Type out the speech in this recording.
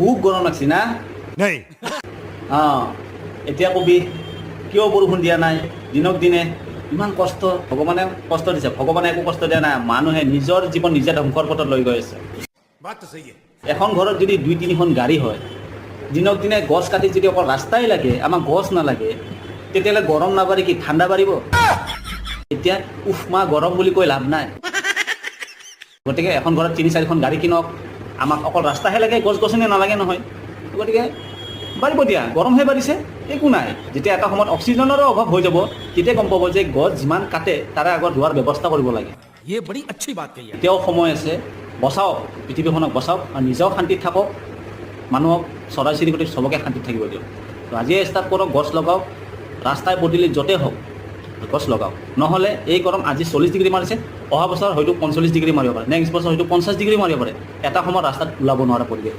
খুব গৰম লাগছি না নাই এতিয়া কবি কিয় বৰষুণ দিয়া নাই দিনক দিনে ইমান কষ্ট ভগৱানে কষ্ট দিছে ভগৱানে একো কষ্ট দিয়া নাই মানুহে নিজৰ জীৱন নিজে ধ্বংসৰ পথত লৈ গৈ আছে বাত তো সহি এখন ঘৰত যদি 2-3খন গাড়ী হয় দিনক দিনে গছ কাটি যদি অকল ৰাস্তাই লাগে আমাক গছ নালাগে তেতিয়াহ'লে গৰম নাবাঢ়ি কি ঠাণ্ডা বাঢ়িব এতিয়া উফমা গৰম বুলি কৈ লাভ নাই গতিকে এখন ঘৰত 3-4খন গাড়ী কিনক আমাক অকল ৰাস্তাহে লাগে গছ গছনি নালাগে নহয় গতিকে বাঢ়িব দিয়া গৰমহে বাঢ়িছে একো নাই যেতিয়া এটা সময়ত অক্সিজেনৰো অভাৱ হৈ যাব তেতিয়া গম পাব যে গছ যিমান কাটে তাৰে আগত ৰোৱাৰ ব্যৱস্থা কৰিব লাগে ये बड़ी अच्छी बात कही है এতিয়াও সময় আছে বচাওক পৃথিৱীখনক বচাওক আৰু নিজেও শান্তিত থাকক মানুহক চৰাই চিৰিকটি চবকে শান্তিত থাকিব দিয়ক তো আজিয়ে ষ্টাৰ্ট কৰক গছ লগাওক ৰাস্তাই পদূলি য'তে হওক গছ লগাওক নহ'লে এই গৰম আজি 40 ডিগ্ৰী মাৰিছে অহা বছৰ হয়তো 45 ডিগ্ৰী মাৰিব পাৰে নেক্সট বছৰ হয়তো 50 ডিগ্ৰী মাৰিব পাৰে এটা সময়ত ৰাস্তাত ওলাব নোৱাৰা পৰিৱেশ